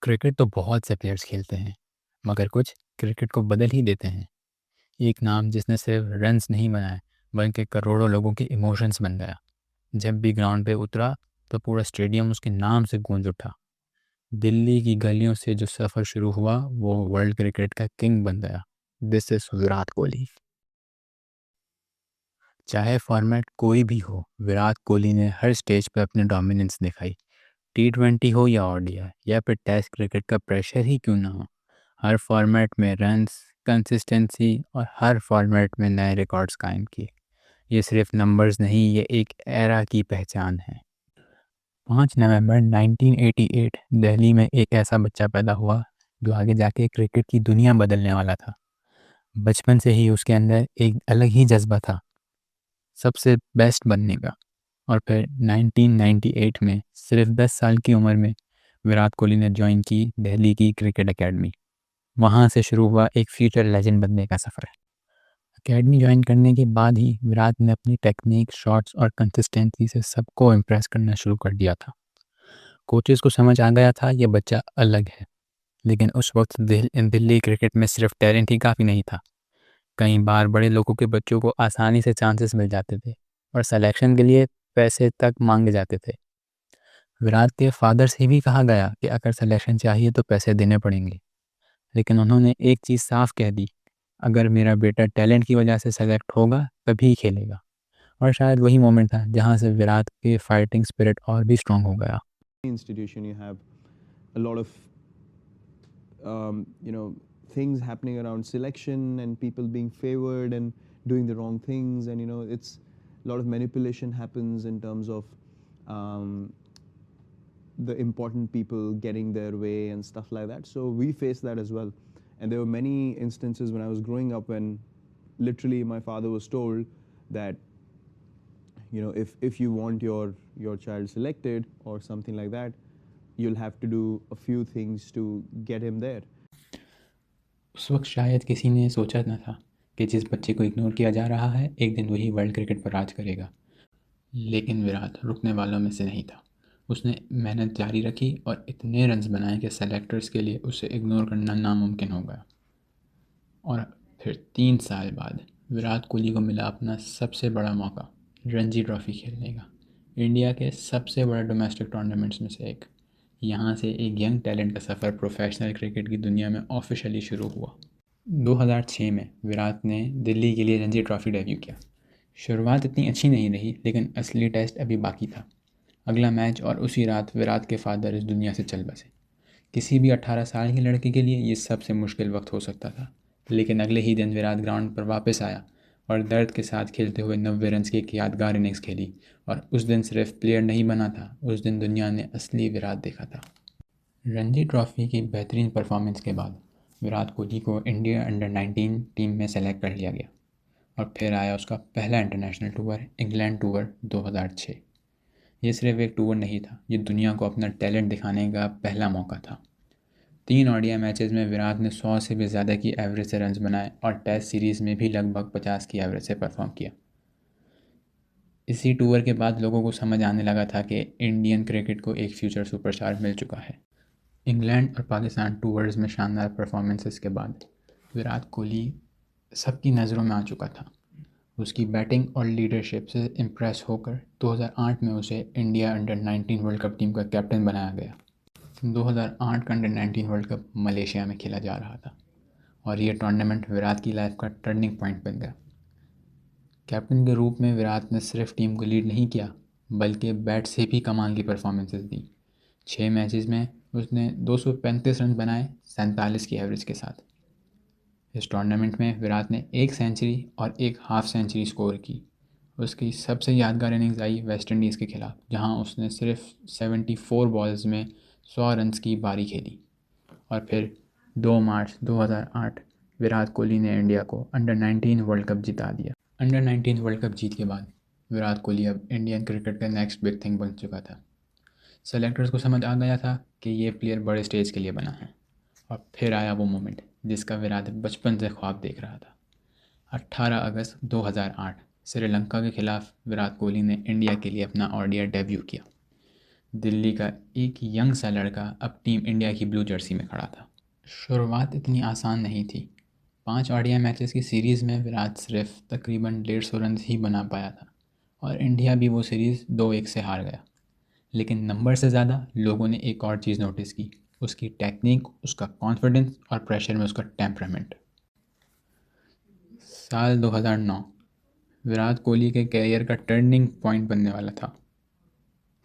Cricket तो बहुत से प्लेयर्स खेलते हैं, मगर कुछ क्रिकेट को बदल ही देते हैं। एक नाम जिसने सिर्फ रन्स नहीं बनाए, बल्कि करोड़ों लोगों के इमोशंस बन गया। जब भी ग्राउंड पे उतरा तो पूरा स्टेडियम उसके नाम से गूंज उठा। दिल्ली की गलियों से जो सफ़र शुरू हुआ वो वर्ल्ड क्रिकेट का किंग बन गया। This is Virat Kohli. चाहे फॉर्मेट कोई भी हो, विराट कोहली ने हर स्टेज पर अपनी डोमिनेंस दिखाई। T20 हो या ओडीआई या फिर टेस्ट क्रिकेट का प्रेशर ही क्यों ना हो, हर फॉर्मेट में रन्स, कंसिस्टेंसी और हर फॉर्मेट में नए रिकॉर्ड्स कायम किए। ये सिर्फ नंबर्स नहीं, ये एक एरा की पहचान है। 5 नवंबर 1988 दिल्ली में एक ऐसा बच्चा पैदा हुआ जो आगे जाके क्रिकेट की दुनिया बदलने वाला था। बचपन से ही उसके अंदर एक अलग ही जज्बा था, सबसे बेस्ट बनने का। और फिर 1998 में सिर्फ 10 साल की उम्र में विराट कोहली ने ज्वाइन की दिल्ली की क्रिकेट एकेडमी। वहाँ से शुरू हुआ एक फ्यूचर लेजेंड बनने का सफ़र। एकेडमी ज्वाइन करने के बाद ही विराट ने अपनी टेक्निक, शॉट्स और कंसिस्टेंसी से सबको इम्प्रेस करना शुरू कर दिया था। कोचेस को समझ आ गया था ये बच्चा अलग है। लेकिन उस वक्त दिल्ली क्रिकेट में सिर्फ टैलेंट ही काफ़ी नहीं था। कई बार बड़े लोगों के बच्चों को आसानी से चांसेस मिल जाते थे और सिलेक्शन के लिए पैसे तक मांगे जाते थे। विराट के फादर से भी कहा गया कि अगर सिलेक्शन चाहिए तो पैसे देने पड़ेंगे, लेकिन उन्होंने एक चीज़ साफ कह दी, अगर मेरा बेटा टैलेंट की वजह से सेलेक्ट होगा तभी खेलेगा। और शायद वही मोमेंट था जहाँ से विराट के फाइटिंग स्पिरिट और भी स्ट्रांग हो गया। Institution, you have a lot of things happening around selection and people being favored and doing the wrong things, and it's a lot of manipulation happens in terms of the important people getting their way and stuff like that. So we faced that as well, and there were many instances when I was growing up when literally my father was told that if you want your child selected or something like that, you'll have to do a few things to get him there. उस वक्त शायद किसी ने सोचा न था कि जिस बच्चे को इग्नोर किया जा रहा है एक दिन वही वर्ल्ड क्रिकेट पर राज करेगा। लेकिन विराट रुकने वालों में से नहीं था। उसने मेहनत जारी रखी और इतने रन्स बनाए कि सेलेक्टर्स के लिए उसे इग्नोर करना नामुमकिन हो गया। और फिर 3 साल बाद विराट कोहली को मिला अपना सबसे बड़ा मौका, रणजी ट्रॉफ़ी खेलने का, इंडिया के सबसे बड़े डोमेस्टिक टूर्नामेंट्स में से एक। यहाँ से एक यंग टैलेंट का सफ़र प्रोफेशनल क्रिकेट की दुनिया में ऑफिशियली शुरू हुआ। 2006 में विराट ने दिल्ली के लिए रणजी ट्रॉफ़ी डेब्यू किया। शुरुआत इतनी अच्छी नहीं रही, लेकिन असली टेस्ट अभी बाकी था। अगला मैच और उसी रात विराट के फादर इस दुनिया से चल बसे। किसी भी 18 साल के लड़के के लिए ये सबसे मुश्किल वक्त हो सकता था, लेकिन अगले ही दिन विराट ग्राउंड पर वापस आया और दर्द के साथ खेलते हुए 90 रन की एक यादगार इनिंग्स खेली। और उस दिन सिर्फ प्लेयर नहीं बना था, उस दिन दुनिया ने असली विराट देखा था। रणजी ट्रॉफ़ी की बेहतरीन परफॉर्मेंस के बाद विराट कोहली को इंडिया अंडर 19 टीम में सेलेक्ट कर लिया गया और फिर आया उसका पहला इंटरनेशनल टूर, इंग्लैंड टूर 2006। ये सिर्फ एक टूर नहीं था, ये दुनिया को अपना टैलेंट दिखाने का पहला मौका था। 3 ओडीआई मैचेस में विराट ने 100 से भी ज़्यादा की एवरेज से रन्स बनाए और टेस्ट सीरीज़ में भी लगभग 50 की एवरेज से परफॉर्म किया। इसी टूर के बाद लोगों को समझ आने लगा था कि इंडियन क्रिकेट को एक फ्यूचर सुपरस्टार मिल चुका है। इंग्लैंड और पाकिस्तान टूर्स में शानदार परफॉर्मेंसेस के बाद विराट कोहली सबकी नज़रों में आ चुका था। उसकी बैटिंग और लीडरशिप से इम्प्रेस होकर 2008 में उसे India under 19 world cup team का कैप्टन बनाया गया। 2008 का अंडर 19 वर्ल्ड कप मलेशिया में खेला जा रहा था और ये टूर्नामेंट विराट की लाइफ का टर्निंग पॉइंट बन गया। कैप्टन के रूप में विराट ने सिर्फ टीम को लीड नहीं किया, बल्कि बैट से भी कमाल की परफॉर्मेंसेस दी। 6 मैचेस में उसने 235 रन बनाए 47 की एवरेज के साथ। इस टूर्नामेंट में विराट ने एक सेंचुरी और एक हाफ सेंचुरी स्कोर की। उसकी सबसे यादगार इनिंग्स आई वेस्ट इंडीज़ के खिलाफ, जहां उसने सिर्फ 74 बॉल्स में 100 रन्स की पारी खेली। और फिर 2 मार्च 2008 विराट कोहली ने इंडिया को अंडर 19 वर्ल्ड कप जिता दिया। अंडर 19 वर्ल्ड कप जीत के बाद विराट कोहली अब इंडियन क्रिकेट का नेक्स्ट बिग थिंग बन चुका था। सेलेक्टर्स को समझ आ गया था कि ये प्लेयर बड़े स्टेज के लिए बना है। और फिर आया वो मोमेंट जिसका विराट बचपन से ख्वाब देख रहा था। 18 अगस्त 2008 श्रीलंका के खिलाफ विराट कोहली ने इंडिया के लिए अपना ओडीआई डेब्यू किया। दिल्ली का एक यंग सा लड़का अब टीम इंडिया की ब्लू जर्सी में खड़ा था। शुरुआत इतनी आसान नहीं थी। 5 ओडीआई मैचेस की सीरीज़ में विराट सिर्फ तकरीबन 150 रन ही बना पाया था और इंडिया भी वो सीरीज़ 2-1 से हार गया। लेकिन नंबर से ज़्यादा लोगों ने एक और चीज़ नोटिस की, उसकी टेक्निक, उसका कॉन्फिडेंस और प्रेशर में उसका टेम्परामेंट। साल 2009 विराट कोहली के कैरियर का टर्निंग पॉइंट बनने वाला था।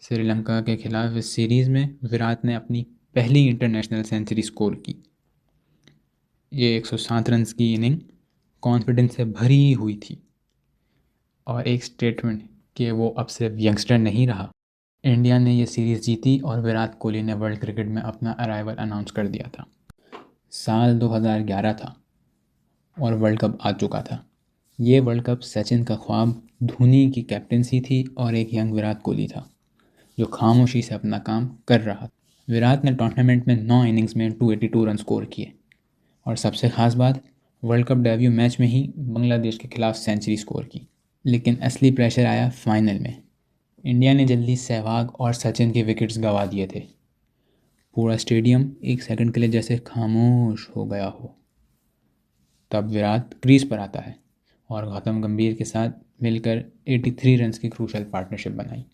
श्रीलंका के खिलाफ इस सीरीज़ में विराट ने अपनी पहली इंटरनेशनल सेंचुरी स्कोर की। ये 107 रन की इनिंग कॉन्फिडेंस से भरी हुई थी और एक स्टेटमेंट कि वो अब सिर्फ यंगस्टर नहीं रहा। इंडिया ने ये सीरीज़ जीती और विराट कोहली ने वर्ल्ड क्रिकेट में अपना अराइवल अनाउंस कर दिया था। साल 2011 था और वर्ल्ड कप आ चुका था। ये वर्ल्ड कप सचिन का ख्वाब, धोनी की कैप्टेंसी थी और एक यंग विराट कोहली था जो खामोशी से अपना काम कर रहा था। विराट ने टूर्नामेंट में 9 इनिंग्स में 282 रन स्कोर किए और सबसे ख़ास बात, वर्ल्ड कप डेब्यू मैच में ही बांग्लादेश के खिलाफ सेंचुरी स्कोर की। लेकिन असली प्रेशर आया फाइनल में। इंडिया ने जल्दी सहवाग और सचिन के विकेट्स गंवा दिए थे। पूरा स्टेडियम एक सेकंड के लिए जैसे खामोश हो गया हो। तब विराट क्रीज पर आता है और गौतम गंभीर के साथ मिलकर 83 रन की क्रूशल पार्टनरशिप बनाई।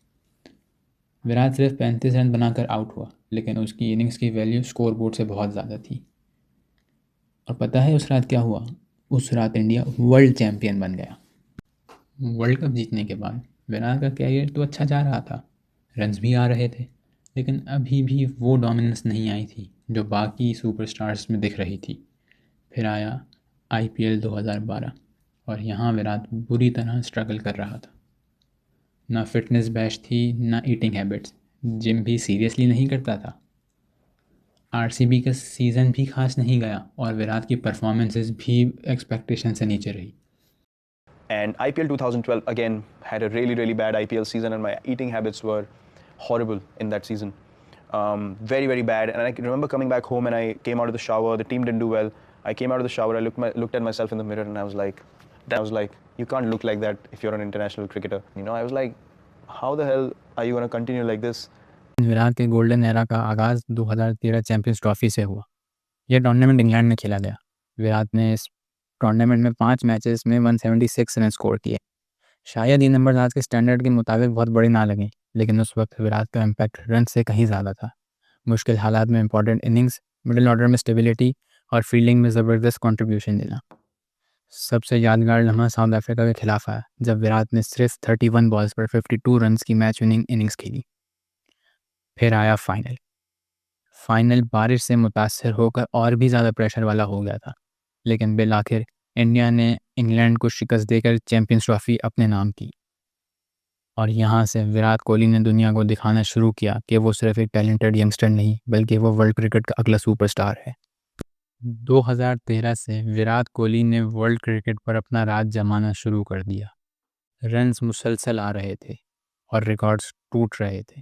विराट सिर्फ 35 रन बनाकर आउट हुआ, लेकिन उसकी इनिंग्स की वैल्यू स्कोर बोर्ड से बहुत ज़्यादा थी। और पता है उस रात क्या हुआ? उस रात इंडिया वर्ल्ड चैम्पियन बन गया। वर्ल्ड कप जीतने के बाद विराट का कैरियर तो अच्छा जा रहा था, रन्स भी आ रहे थे, लेकिन अभी भी वो डोमिनेंस नहीं आई थी जो बाकी सुपरस्टार्स में दिख रही थी। फिर आया आईपीएल 2012 और यहाँ विराट बुरी तरह स्ट्रगल कर रहा था। ना फिटनेस बैच थी, ना ईटिंग हैबिट्स, जिम भी सीरियसली नहीं करता था। आरसीबी का सीज़न भी खास नहीं गया और विराट की परफॉर्मेंसेस भी एक्सपेक्टेशन से नीचे रही। And IPL 2012 again had a really bad IPL season, and my eating habits were horrible in that season. Very bad. And I can remember coming back home and I came out of the shower. The team didn't do well. I came out of the shower. I looked at myself in the mirror and I was like, you can't look like that if you're an international cricketer. You know, I was like, how the hell are you going to continue like this? Virat के golden era का आगाज़ 2013 champions trophy से हुआ। यह tournament England में खेला गया। विराट ने इस टूर्नामेंट में 5 मैचेस में 176 रन स्कोर किए। शायद ये नंबर आज के स्टैंडर्ड के मुताबिक बहुत बड़ी ना लगें, लेकिन उस वक्त विराट का इम्पैक्ट रन से कहीं ज़्यादा था। मुश्किल हालात में इंपॉर्टेंट इनिंग्स, मिडिल ऑर्डर में स्टेबिलिटी और फील्डिंग में ज़बरदस्त कंट्रीब्यूशन देना। सबसे यादगार लम्हा साउथ अफ्रीका के खिलाफ आया जब विराट ने सिर्फ 31 बॉल्स पर 52 रन की मैच विनिंग इनिंग्स खेली। फिर आया फाइनल बारिश से मुतासर होकर और भी ज़्यादा प्रेशर वाला हो गया था, लेकिन बिल आखिर इंडिया ने इंग्लैंड को शिकस्त देकर चैंपियंस ट्रॉफी अपने नाम की। और यहाँ से विराट कोहली ने दुनिया को दिखाना शुरू किया कि वो सिर्फ एक टैलेंटेड यंगस्टर नहीं, बल्कि वो वर्ल्ड क्रिकेट का अगला सुपरस्टार है। 2013 से विराट कोहली ने वर्ल्ड क्रिकेट पर अपना राज जमाना शुरू कर दिया। रन्स मुसलसल आ रहे थे और रिकॉर्ड्स टूट रहे थे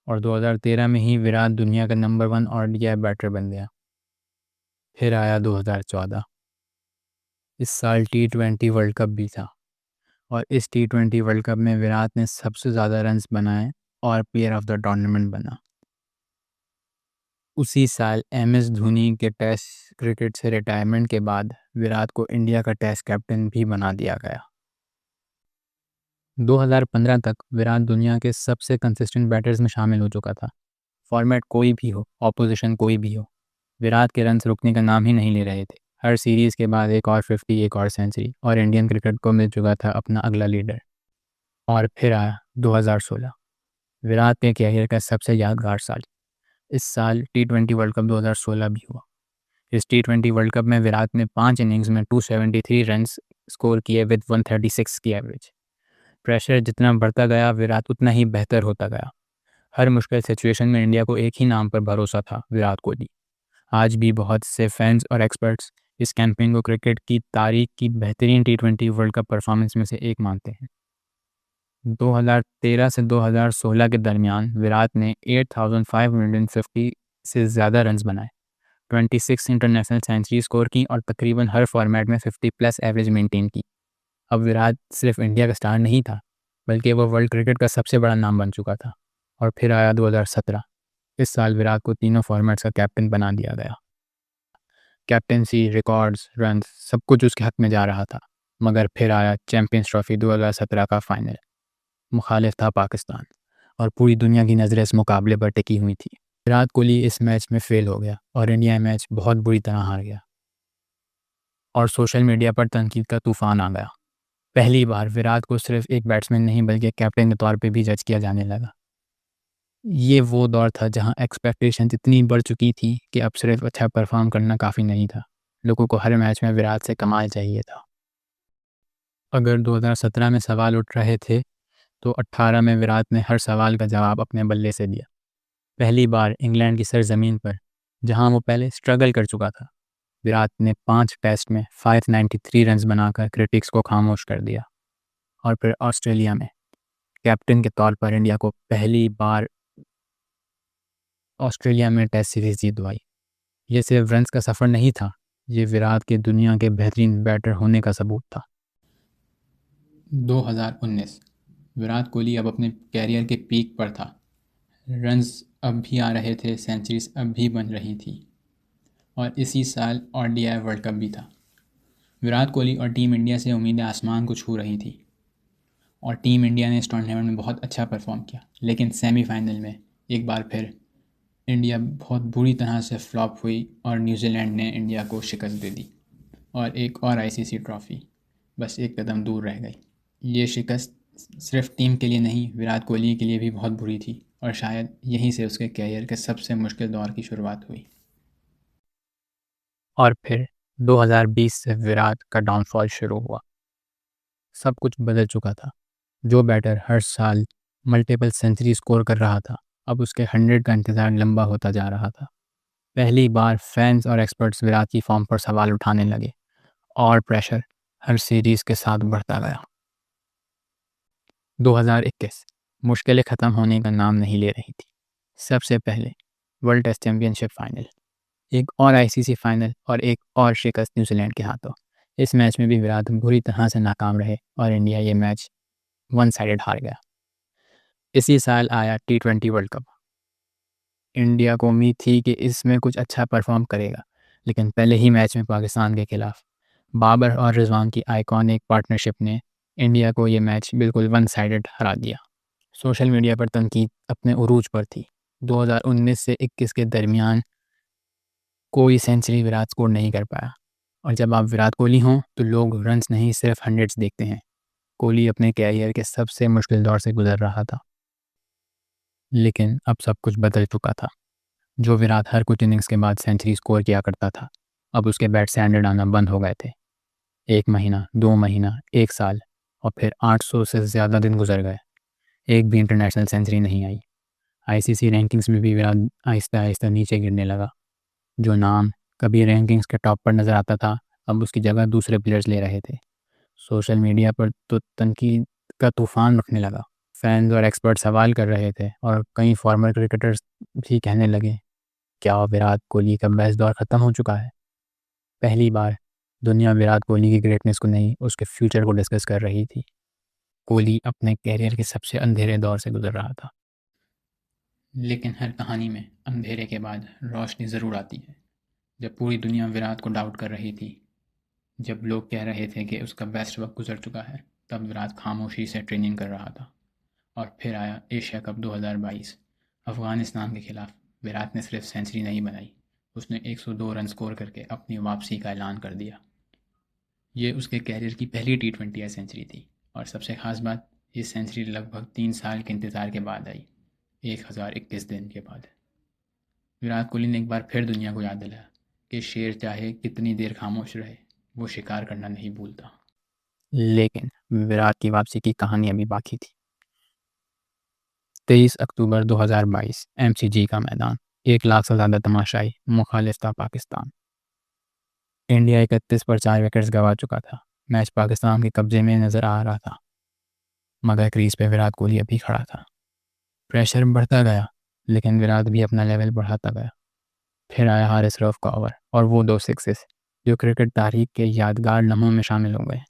और 2013 में ही विराट दुनिया का नंबर 1 ओडीआई बैटर बन गया। फिर आया 2014। इस साल T20 वर्ल्ड कप भी था और इस T20 वर्ल्ड कप में विराट ने सबसे ज़्यादा रन्स बनाए और प्लेयर ऑफ द टूर्नामेंट बना। उसी साल MS धोनी के टेस्ट क्रिकेट से रिटायरमेंट के बाद विराट को इंडिया का टेस्ट कैप्टन भी बना दिया गया। 2015 तक विराट दुनिया के सबसे कंसिस्टेंट बैटर्स में शामिल हो चुका था। फॉर्मेट कोई भी हो, ऑपोजिशन कोई भी हो, विराट के रन्स रुकने का नाम ही नहीं ले रहे थे। हर सीरीज़ के बाद एक और 50, एक और सेंचुरी और इंडियन क्रिकेट को मिल चुका था अपना अगला लीडर। और फिर आया 2016, विराट के कैरियर का सबसे यादगार साल। इस साल T20 वर्ल्ड कप 2016 भी हुआ। इस T20 वर्ल्ड कप में विराट ने 5 इनिंग्स में 273 रन स्कोर किए विद 136 की एवरेज। प्रेशर जितना बढ़ता गया, विराट उतना ही बेहतर होता गया। हर मुश्किल सिचुएशन में इंडिया को एक ही नाम पर भरोसा था, विराट कोहली। आज भी बहुत से फैंस और एक्सपर्ट्स इस कैंपेन को क्रिकेट की तारीख की बेहतरीन T20 वर्ल्ड कप परफॉर्मेंस में से एक मानते हैं। 2013 से 2016 के दरमियान विराट ने 8550 से ज़्यादा रन्स बनाए, 26 इंटरनेशनल सेंचुरी स्कोर की और तकरीबन हर फॉर्मेट में 50+ एवरेज मेंटेन की। अब विराट सिर्फ इंडिया का स्टार नहीं था, बल्कि वो वर्ल्ड क्रिकेट का सबसे बड़ा नाम बन चुका था और फिर आया 2017। इस साल विराट को तीनों फॉर्मेट्स का कैप्टन बना दिया गया। कैप्टनसी, रिकॉर्ड्स, रन्स सब कुछ उसके हक में जा रहा था। मगर फिर आया चैम्पियंस ट्रॉफी 2017 का फाइनल। मुखालिफ था पाकिस्तान और पूरी दुनिया की नज़रें इस मुकाबले पर टिकी हुई थी। विराट कोहली इस मैच में फेल हो गया और इंडिया मैच बहुत बुरी तरह हार गया और सोशल मीडिया पर तनकीद का तूफान आ गया। पहली बार विराट को सिर्फ एक बैट्समैन नहीं बल्कि कैप्टन के तौर पे भी जज किया जाने लगा। ये वो दौर था जहां एक्सपेक्टेशन इतनी बढ़ चुकी थी कि अब सिर्फ अच्छा परफॉर्म करना काफ़ी नहीं था। लोगों को हर मैच में विराट से कमाल चाहिए था। अगर 2017 में सवाल उठ रहे थे तो 18 में विराट ने हर सवाल का जवाब अपने बल्ले से दिया। पहली बार इंग्लैंड की सरजमीन पर, जहां वो पहले स्ट्रगल कर चुका था, विराट ने 5 टेस्ट में 593 रन्स बनाकर क्रिटिक्स को खामोश कर दिया। और फिर ऑस्ट्रेलिया में कैप्टन के तौर पर इंडिया को पहली बार ऑस्ट्रेलिया में टेस्ट सीरीज जीतवाई। ये सिर्फ रन्स का सफ़र नहीं था, ये विराट के दुनिया के बेहतरीन बैटर होने का सबूत था। 2019 विराट कोहली अब अपने कैरियर के पीक पर था। रन्स अब भी आ रहे थे, सेंचुरीज अब भी बन रही थी और इसी साल ओडीआई वर्ल्ड कप भी था। विराट कोहली और टीम इंडिया से उम्मीदें आसमान को छू रही थी और टीम इंडिया ने इस टूर्नामेंट में बहुत अच्छा परफॉर्म किया। लेकिन सेमीफाइनल में एक बार फिर इंडिया बहुत बुरी तरह से फ्लॉप हुई और न्यूजीलैंड ने इंडिया को शिकस्त दे दी और एक और आईसीसी ट्रॉफ़ी बस एक कदम दूर रह गई। ये शिकस्त सिर्फ टीम के लिए नहीं, विराट कोहली के लिए भी बहुत बुरी थी और शायद यहीं से उसके कैरियर के सबसे मुश्किल दौर की शुरुआत हुई। और फिर 2020 से विराट का डाउनफॉल शुरू हुआ। सब कुछ बदल चुका था। जो बैटर हर साल मल्टीपल सेंचुरी स्कोर कर रहा था, अब उसके 100 का इंतज़ार लंबा होता जा रहा था। पहली बार फैंस और एक्सपर्ट्स विराट की फॉर्म पर सवाल उठाने लगे और प्रेशर हर सीरीज के साथ बढ़ता गया। 2021 मुश्किलें ख़त्म होने का नाम नहीं ले रही थी। सबसे पहले वर्ल्ड टेस्ट चैंपियनशिप फाइनल, एक और आईसीसी फाइनल और एक और शिकस्त न्यूजीलैंड के हाथों। इस मैच में भी विराट बुरी तरह से नाकाम रहे और इंडिया ये मैच वन साइडेड हार गया। इसी साल आया T20 वर्ल्ड कप। इंडिया को उम्मीद थी कि इसमें कुछ अच्छा परफॉर्म करेगा, लेकिन पहले ही मैच में पाकिस्तान के खिलाफ बाबर और रिजवान की आइकॉनिक पार्टनरशिप ने इंडिया को ये मैच बिल्कुल वन साइडेड हरा दिया। सोशल मीडिया पर तनकीद अपने उरूज पर थी। 2019 से 21 के दरमियान कोई सेंचुरी विराट स्कोर नहीं कर पाया और जब आप विराट कोहली हों तो लोग रन्स नहीं सिर्फ हंड्रेड्स देखते हैं। कोहली अपने कैरियर के सबसे मुश्किल दौर से गुजर रहा था, लेकिन अब सब कुछ बदल चुका था। जो विराट हर कुछ इनिंग्स के बाद सेंचुरी स्कोर किया करता था, अब उसके बैट से हंड्रेड आना बंद हो गए थे। 1 महीना, 2 महीना, 1 साल और फिर 800 से ज़्यादा दिन गुजर गए, एक भी इंटरनेशनल सेंचुरी नहीं आई। आईसीसी रैंकिंग्स में भी विराट आहिस्ता आहिस्ता नीचे गिरने लगा। जो नाम कभी रैंकिंग्स के टॉप पर नज़र आता था, अब उसकी जगह दूसरे प्लेयर्स ले रहे थे। सोशल मीडिया पर तो तनकीद का तूफान उठने लगा। फैंस और एक्सपर्ट सवाल कर रहे थे और कई फॉर्मर क्रिकेटर्स भी कहने लगे, क्या विराट कोहली का बेस्ट दौर ख़त्म हो चुका है? पहली बार दुनिया विराट कोहली की ग्रेटनेस को नहीं, उसके फ्यूचर को डिस्कस कर रही थी। कोहली अपने कैरियर के सबसे अंधेरे दौर से गुजर रहा था। लेकिन हर कहानी में अंधेरे के बाद रोशनी ज़रूर आती है। जब पूरी दुनिया विराट को डाउट कर रही थी, जब लोग कह रहे थे कि उसका बेस्ट वक्त गुजर चुका है, तब विराट खामोशी से ट्रेनिंग कर रहा था। और फिर आया एशिया कप 2022। अफ़गानिस्तान के खिलाफ विराट ने सिर्फ सेंचुरी नहीं बनाई, उसने 102 रन स्कोर करके अपनी वापसी का ऐलान कर दिया। ये उसके कैरियर की पहली T20 सेंचुरी थी और सबसे ख़ास बात, ये सेंचुरी लगभग 3 साल के इंतज़ार के बाद आई, 1021 दिन के बाद। विराट कोहली ने एक बार फिर दुनिया को याद दिलाया कि शेर चाहे कितनी देर खामोश रहे, वो शिकार करना नहीं भूलता। लेकिन विराट की वापसी की कहानी अभी बाकी थी। 23 अक्टूबर 2022 MCG का मैदान, 1 लाख से ज़्यादा तमाशाई, मुखालिफ था पाकिस्तान। इंडिया 31 पर 4 विकेट्स गंवा चुका था। मैच पाकिस्तान के कब्जे में नज़र आ रहा था, मगर क्रीज पे विराट कोहली अभी खड़ा था। प्रेशर बढ़ता गया, लेकिन विराट भी अपना लेवल बढ़ाता गया। फिर आया हारिस रऊफ का ओवर और वो 2 सिक्सेस जो क्रिकेट तारीख के यादगार लम्हों में शामिल हो गए।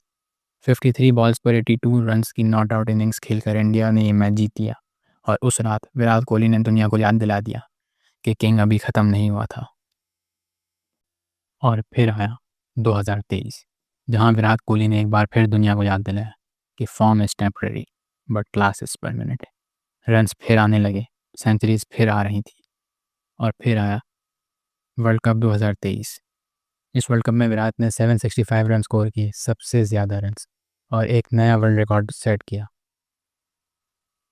53 बॉल्स पर 82 रन्स की नॉट आउट इनिंग्स खेलकर इंडिया ने ये मैच जीत लिया और उस रात विराट कोहली ने दुनिया को याद दिला दिया कि किंग अभी ख़त्म नहीं हुआ था। और फिर आया 2023, जहां विराट कोहली ने एक बार फिर दुनिया को याद दिलाया कि form is temporary but class is permanent. Runs फिर आने लगे, सेंचुरीज फिर आ रही थी। और फिर आया वर्ल्ड कप 2023। इस वर्ल्ड कप में विराट ने 765 रन स्कोर किए, सबसे ज़्यादा रन्स, और एक नया वर्ल्ड रिकॉर्ड सेट किया।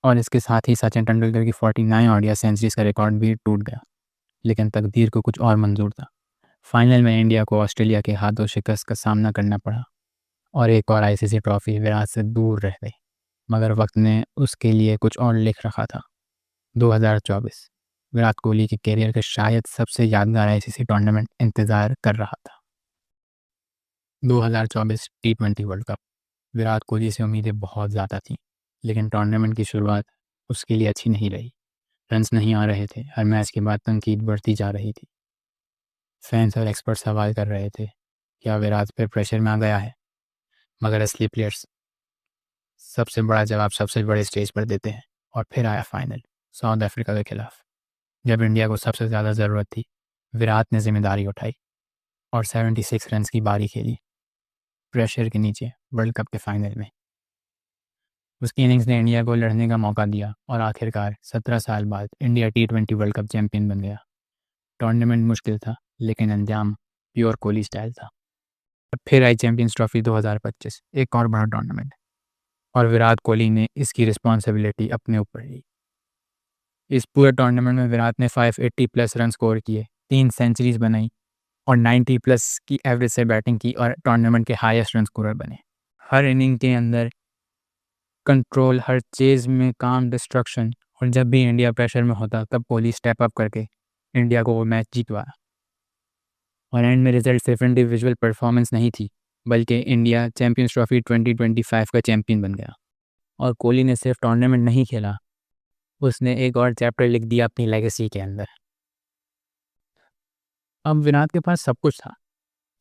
और इसके साथ ही सचिन तेंदुलकर की 49 ओडीआई सेंचुरीज का रिकॉर्ड भी टूट गया। लेकिन तकदीर को कुछ और मंजूर था। फाइनल में इंडिया को ऑस्ट्रेलिया के हाथों शिकस्त का सामना करना पड़ा और एक और आईसीसी ट्रॉफी विराट से दूर रह गई। मगर वक्त ने उसके लिए कुछ और लिख रखा था। 2024 विराट कोहली के करियर का शायद सबसे यादगार आईसीसी टूर्नामेंट इंतज़ार कर रहा था। 2024 T20 world cup. Virat Kohli से उम्मीदें बहुत ज़्यादा थीं, लेकिन टूर्नामेंट की शुरुआत उसके लिए अच्छी नहीं रही। रन्स नहीं आ रहे थे, हर मैच के बाद तनकीद बढ़ती जा रही थी। फैंस और एक्सपर्ट सवाल कर रहे थे, क्या विराट फिर प्रेशर में आ गया है? मगर असली प्लेयर्स सबसे बड़ा जवाब सबसे बड़े स्टेज पर देते हैं। और फिर आया फाइनल साउथ अफ्रीका के खिलाफ। जब इंडिया को सबसे ज़्यादा ज़रूरत थी, विराट ने जिम्मेदारी उठाई और 76 रन्स की बारी खेली प्रेशर के नीचे वर्ल्ड कप के फाइनल में। उसकी इनिंग्स ने इंडिया को लड़ने का मौका दिया और आखिरकार 17 साल बाद India T20 world cup champion बन गया। टूर्नामेंट मुश्किल था, लेकिन अंजाम प्योर कोहली स्टाइल था। फिर आई चैंपियंस ट्रॉफी 2025, एक और बड़ा टूर्नामेंट, और विराट कोहली ने इसकी रिस्पॉन्सिबिलिटी अपने ऊपर ली। इस पूरे टूर्नामेंट में विराट ने 580 प्लस रन स्कोर किए, 3 सेंचुरीज बनाई और 90 प्लस की एवरेज से बैटिंग की और टूर्नामेंट के हाईएस्ट रन स्कोरर बने। हर इनिंग के अंदर कंट्रोल, हर चेज में काम डिस्ट्रक्शन, और जब भी इंडिया प्रेशर में होता तब कोहली स्टेप अप करके इंडिया को वो मैच जीतवाया। और एंड में रिजल्ट सिर्फ इंडिविजुअल परफॉर्मेंस नहीं थी, बल्कि इंडिया चैंपियंस ट्रॉफी 2025 का चैंपियन बन गया। और कोहली ने सिर्फ टूर्नामेंट नहीं खेला, उसने एक और चैप्टर लिख दिया अपनी लेगेसी के अंदर। अब विराट के पास सब कुछ था,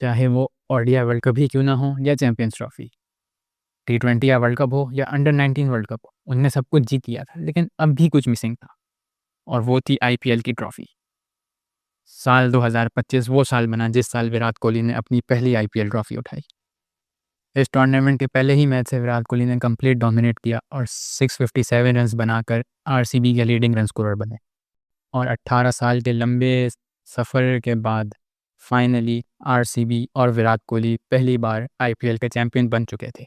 चाहे वो ओडीआई वर्ल्ड कप ही क्यों ना हो या चैंपियंस ट्रॉफी, T20 या वर्ल्ड कप हो या अंडर-19 वर्ल्ड कप हो, उनने सब कुछ जीत लिया था। लेकिन अब भी कुछ मिसिंग था, और वो थी आईपीएल की ट्रॉफी। साल 2025 वो साल बना जिस साल विराट कोहली ने अपनी पहली आईपीएल ट्रॉफी उठाई। इस टूर्नामेंट के पहले ही मैच से विराट कोहली ने कंप्लीट डोमिनेट किया और 657 रन्स बनाकर आरसीबी के लीडिंग रन स्कोरर बने। और 18 साल के लंबे सफ़र के बाद फाइनली आरसीबी और विराट कोहली पहली बार आईपीएल के चैंपियन बन चुके थे।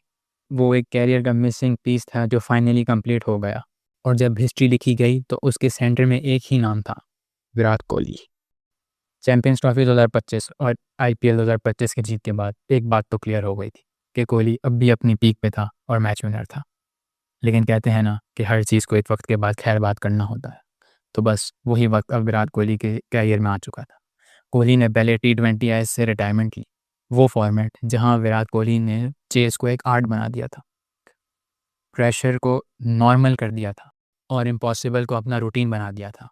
वो एक कैरियर का मिसिंग पीस था जो फाइनली कंप्लीट हो गया। और जब हिस्ट्री लिखी गई तो उसके सेंटर में एक ही नाम था, विराट कोहली। चैंपियंस ट्रॉफी 2025 और आईपीएल 2025 के जीत के बाद एक बात तो क्लियर हो गई थी कि कोहली अब भी अपनी पीक पे था और मैच विनर था। लेकिन कहते हैं ना कि हर चीज़ को एक वक्त के बाद खैर बात करना होता है, तो बस वही वक्त अब विराट कोहली के कैरियर में आ चुका था। कोहली ने पहले T20 आई से रिटायरमेंट ली, वो फॉर्मेट जहां विराट कोहली ने चेस को एक आर्ट बना दिया था, प्रेशर को नॉर्मल कर दिया था और इम्पॉसिबल को अपना रूटीन बना दिया था।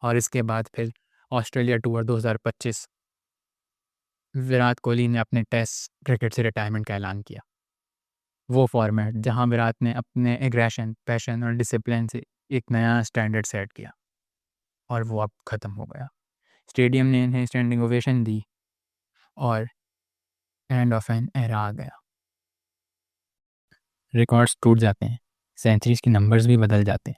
और इसके बाद फिर ऑस्ट्रेलिया टूर 2025, विराट कोहली ने अपने टेस्ट क्रिकेट से रिटायरमेंट का ऐलान किया। वो फॉर्मेट जहां विराट ने अपने एग्रेशन, पैशन और डिसिप्लिन से एक नया स्टैंडर्ड सेट किया, और वो अब ख़त्म हो गया। स्टेडियम ने इन्हें स्टैंडिंग ओवेशन दी और एंड ऑफ एन एरा आ गया। रिकॉर्ड्स टूट जाते हैं, सेंचुरीज के नंबर्स भी बदल जाते हैं,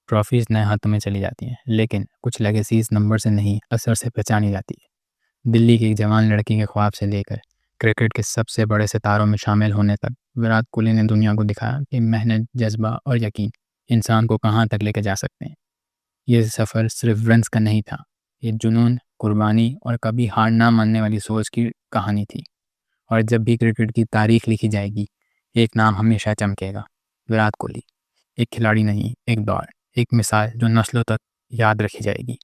ट्रॉफीज़ नए हाथों में चली जाती हैं, लेकिन कुछ लेगेसीज नंबर से नहीं असर से पहचानी जाती है। दिल्ली की एक जवान लड़की के ख्वाब से लेकर क्रिकेट के सबसे बड़े सितारों में शामिल होने तक विराट कोहली ने दुनिया को दिखाया कि मेहनत, जज्बा और यकीन इंसान को कहाँ तक लेकर जा सकते हैं। ये सफ़र सिर्फ रन्स का नहीं था, ये जुनून, कुर्बानी और कभी हार ना मानने वाली सोच की कहानी थी। और जब भी क्रिकेट की तारीख लिखी जाएगी, एक नाम हमेशा चमकेगा, विराट कोहली। एक खिलाड़ी नहीं, एक दौर, एक मिसाल जो नस्लों तक याद रखी जाएगी।